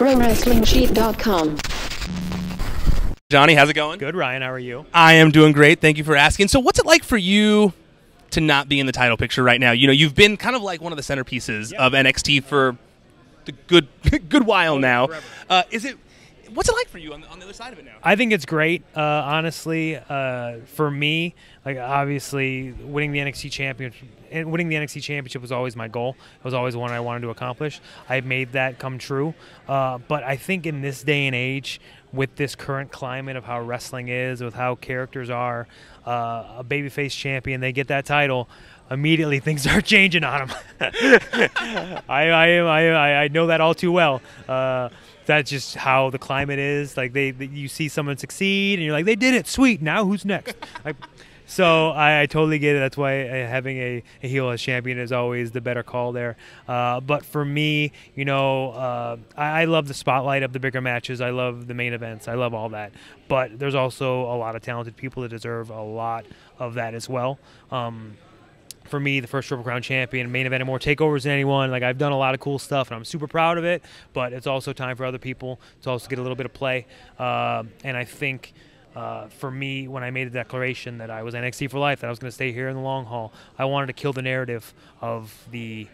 ProWrestlingSheet.com. Johnny, how's it going? Good, Ryan. How are you? I am doing great. Thank you for asking. So what's it like for you to not be in the title picture right now? You know, you've been kind of like one of the centerpieces of NXT for the good while now. What's it like for you on the other side of it now? I think it's great, honestly. For me, like obviously winning the NXT championship was always my goal. It was always one I wanted to accomplish. I made that come true. But I think in this day and age, with this current climate of how wrestling is, with how characters are, a babyface champion, they get that title, immediately things are changing on them. I know that all too well. That's just how the climate is. Like you see someone succeed, and you're like, they did it, sweet. Now who's next? So I totally get it. That's why having a heel as champion is always the better call there. But for me, you know, I love the spotlight of the bigger matches. I love the main events. I love all that. But there's also a lot of talented people that deserve a lot of that as well. For me, the first Triple Crown champion, main event, and more takeovers than anyone. Like, I've done a lot of cool stuff, and I'm super proud of it. But it's also time for other people to also get a little bit of play. And I think for me, when I made the declaration that I was NXT for life, that I was going to stay here in the long haul, I wanted to kill the narrative of the,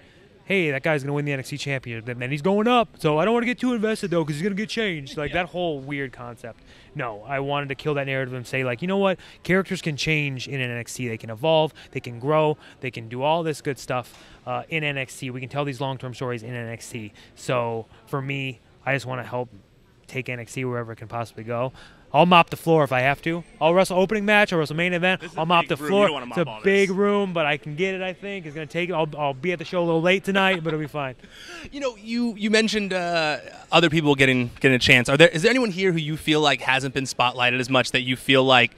hey, that guy's going to win the NXT championship, and then he's going up. So I don't want to get too invested, though, because he's going to get changed. Like, that whole weird concept. No, I wanted to kill that narrative and say, like, you know what? Characters can change in NXT. They can evolve. They can grow. They can do all this good stuff in NXT. We can tell these long-term stories in NXT. So for me, I just want to help take NXT wherever it can possibly go. I'll mop the floor if I have to. I'll wrestle opening match. I'll wrestle main event. I'll mop the floor. It's a big room, but I can get it, I think. It's going to take it. I'll be at the show a little late tonight, but it'll be fine. You know, you mentioned other people getting a chance. Is there anyone here who you feel like hasn't been spotlighted as much that you feel like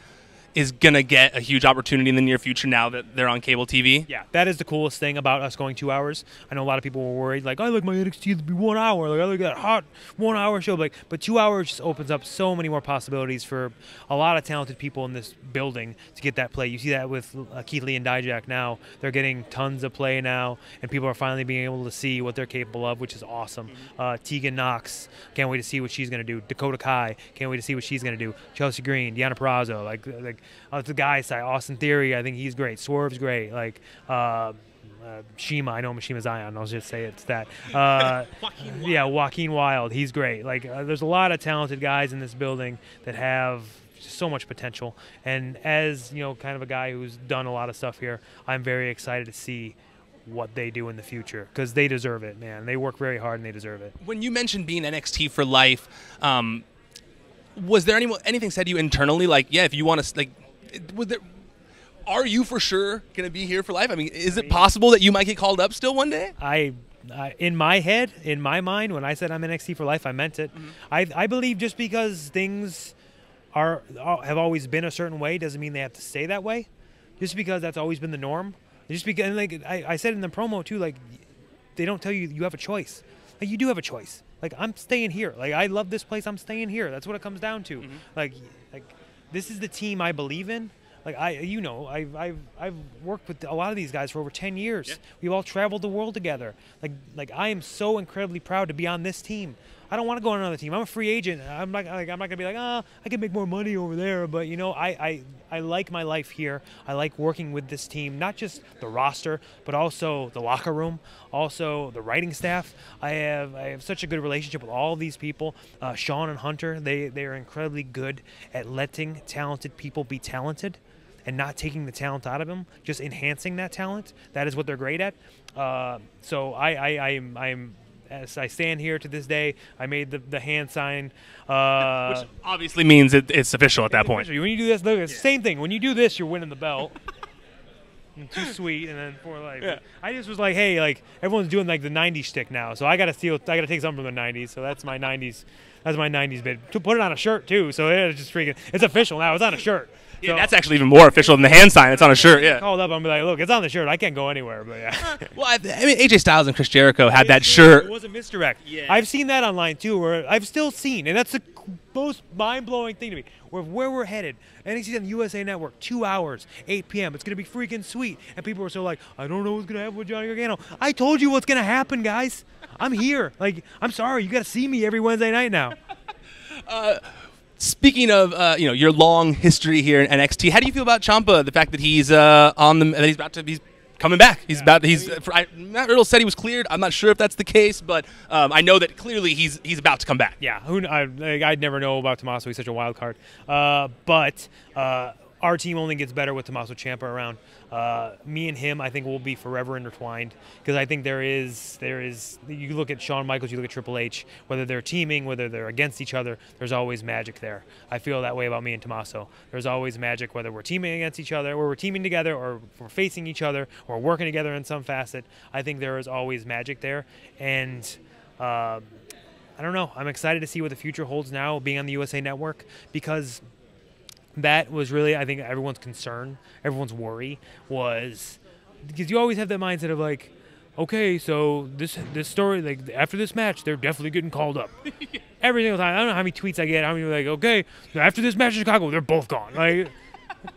is going to get a huge opportunity in the near future now that they're on cable TV? Yeah, that is the coolest thing about us going 2 hours. I know a lot of people were worried, like, I like my NXT to be 1 hour. Like, I like that hot 1 hour show. But 2 hours just opens up so many more possibilities for a lot of talented people in this building to get that play. You see that with Keith Lee and Dijak now. They're getting tons of play now, and people are finally being able to see what they're capable of, which is awesome. Tegan Knox, can't wait to see what she's going to do. Dakota Kai, can't wait to see what she's going to do. Chelsea Green, Deonna Purrazzo, like the guy side, Austin Theory, I think he's great. Swerve's great. Like Shima, I know Mishima Zion. I'll just say it's that. Joaquin Wilde, he's great. Like there's a lot of talented guys in this building that have so much potential. And as you know, kind of a guy who's done a lot of stuff here, I'm very excited to see what they do in the future because they deserve it, man. They work very hard and they deserve it. When you mentioned being NXT for life, was there anything said to you internally, like, yeah, if you want to, like, are you for sure going to be here for life? I mean, is it possible that you might get called up still one day? In my head, in my mind, when I said I'm NXT for life, I meant it. I believe just because things have always been a certain way doesn't mean they have to stay that way. Just because that's always been the norm. Just because, like I said in the promo too, like they don't tell you you have a choice. Like you do have a choice. Like I'm staying here. Like I love this place. I'm staying here. That's what it comes down to. Like this is the team I believe in. Like I've worked with a lot of these guys for over 10 years. Yeah. We've all traveled the world together. Like I am so incredibly proud to be on this team. I don't want to go on another team. I'm a free agent. I'm not gonna be like, I can make more money over there. But you know, I like my life here. I like working with this team, not just the roster, but also the locker room, also the writing staff. I have such a good relationship with all of these people. Sean and Hunter, they are incredibly good at letting talented people be talented and not taking the talent out of them, just enhancing that talent. That is what they're great at. So I'm as I stand here to this day, I made the hand sign. Which obviously means it's official at that point. Official. When you do this, look, it's the same thing. When you do this, you're winning the belt. Too sweet, and then for life. Yeah. I just was like, hey, like everyone's doing like the '90s shtick now, so I gotta take something from the '90s. So that's my '90s. That's my '90s bit. To put it on a shirt too. So it's just freaking. It's official now. It's on a shirt. Yeah, so, that's actually even more official than the hand sign. It's on a shirt. Yeah. Called up, I'm like, look, it's on the shirt. I can't go anywhere. But yeah. Well, I mean, AJ Styles and Chris Jericho had that shirt. It was a misdirect. Yeah. I've seen that online too, where I've still seen, and that's most mind-blowing thing to me. Where we're headed, NXT on the USA Network, 2 hours, 8 p.m. It's gonna be freaking sweet. And people are so like, I don't know what's gonna happen with Johnny Gargano. I told you what's gonna happen, guys. I'm here. Like, I'm sorry, you gotta see me every Wednesday night now. Speaking of your long history here in NXT, how do you feel about Ciampa? The fact that he's he's coming back. He's Earl said he was cleared. I'm not sure if that's the case, but I know that clearly he's about to come back. Yeah, I'd never know about Tommaso. He's such a wild card. But our team only gets better with Tommaso Ciampa around. Me and him, I think, will be forever intertwined, because I think there is. You look at Shawn Michaels, you look at Triple H. Whether they're teaming, whether they're against each other, there's always magic there. I feel that way about me and Tommaso. There's always magic, whether we're teaming against each other, or we're teaming together, or we're facing each other, or working together in some facet. I think there is always magic there, and I don't know. I'm excited to see what the future holds now, being on the USA Network, because that was really, I think, everyone's concern, everyone's worry was, because you always have that mindset of like, okay, so this story, like after this match, they're definitely getting called up. Every single time. I don't know how many tweets I get. How many like, okay, after this match in Chicago, they're both gone. Like,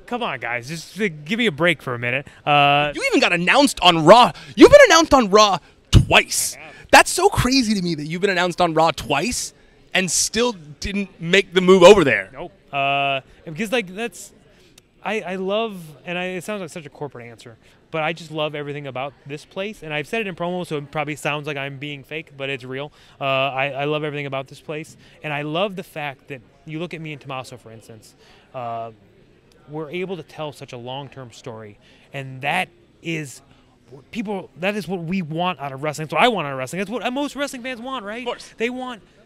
come on, guys, just give me a break for a minute. You even got announced on Raw. You've been announced on Raw twice. That's so crazy to me that you've been announced on Raw twice and still didn't make the move over there. Nope. Because like I love, and it sounds like such a corporate answer, but I just love everything about this place. And I've said it in promo, so it probably sounds like I'm being fake, but it's real. I love everything about this place, and I love the fact that you look at me and Tommaso, for instance. We're able to tell such a long-term story, and that is what we want out of wrestling. That's what I want out of wrestling. That's what most wrestling fans want, right? Of course.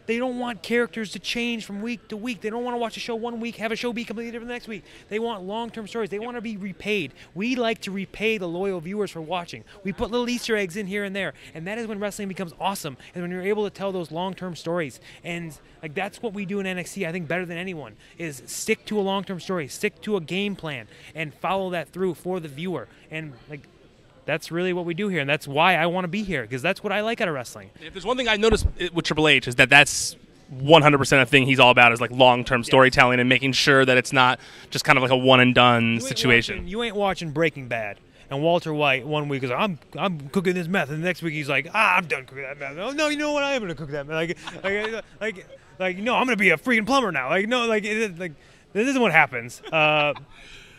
They don't want characters to change from week to week. They don't want to watch a show one week, have a show be completely different the next week. They want long-term stories. They want to be repaid. We like to repay the loyal viewers for watching. We put little Easter eggs in here and there, and that is when wrestling becomes awesome, and when you're able to tell those long-term stories. And like that's what we do in NXT, I think, better than anyone, is stick to a long-term story, stick to a game plan, and follow that through for the viewer. And like, that's really what we do here, and that's why I want to be here, because that's what I like out of wrestling. If there's one thing I noticed with Triple H is that's 100% a thing he's all about, is like long-term storytelling and making sure that it's not just kind of like a one-and-done situation. You ain't watching Breaking Bad, and Walter White one week is like, I'm cooking this meth, and the next week he's like, I'm done cooking that meth. Oh, no, you know what? I am going to cook that meth. Like, no, I'm going to be a freaking plumber now. Like, no, like this isn't what happens.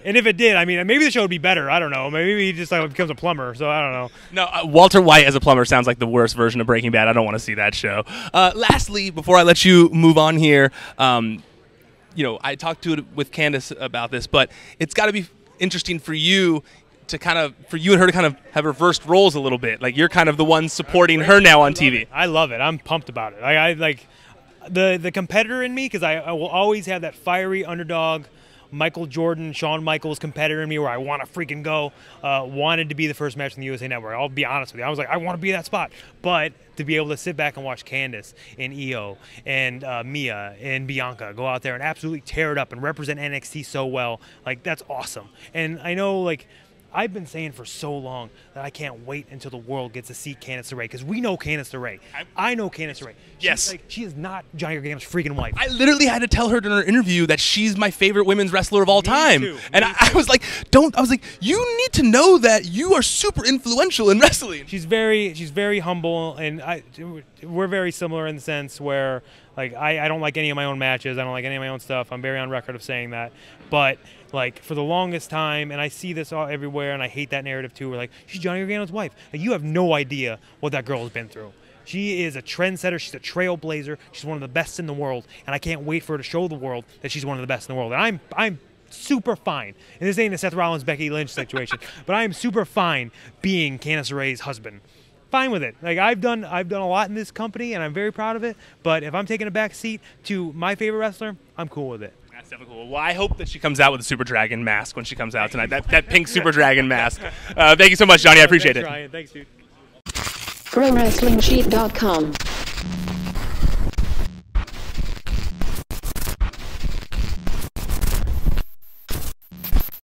And if it did, I mean, maybe the show would be better. I don't know. Maybe he just like becomes a plumber. So I don't know. No, Walter White as a plumber sounds like the worst version of Breaking Bad. I don't want to see that show. Lastly, before I let you move on here, I talked with Candace about this, but it's got to be interesting for you and her to kind of have reversed roles a little bit. Like, you're kind of the one supporting her now on TV. I love it. I'm pumped about it. I like the competitor in me, because I will always have that fiery underdog, Michael Jordan, Shawn Michaels competitor in me, where I want to freaking go. Wanted to be the first match on the USA Network. I'll be honest with you. I was like, I want to be that spot. But to be able to sit back and watch Candace and Io and Mia and Bianca go out there and absolutely tear it up and represent NXT so well, like, that's awesome. And I know, like, I've been saying for so long that I can't wait until the world gets to see Candice LeRae, because we know Candice LeRae. I know Candice LeRae. Yes. She is not Johnny Gargano's freaking wife. I literally had to tell her during her interview that she's my favorite women's wrestler of all time. Me too. And I was like, you need to know that you are super influential in wrestling. She's very humble, and we're very similar in the sense where, like, I don't like any of my own matches. I don't like any of my own stuff. I'm very on record of saying that. But like, for the longest time, and I see this all everywhere, and I hate that narrative too, we're like, she's Johnny Gargano's wife. Like, you have no idea what that girl has been through. She is a trendsetter. She's a trailblazer. She's one of the best in the world, and I can't wait for her to show the world that she's one of the best in the world. And I'm super fine. And this ain't a Seth Rollins, Becky Lynch situation, but I am super fine being Candice LeRae's husband. Fine with it. Like, I've done a lot in this company, and I'm very proud of it. But if I'm taking a back seat to my favorite wrestler, I'm cool with it. That's definitely cool. Well, I hope that she comes out with a Super Dragon mask when she comes out tonight. That pink Super Dragon mask. Thank you so much, Johnny. I appreciate it. Ryan. Thanks, dude. ProWrestlingSheet.com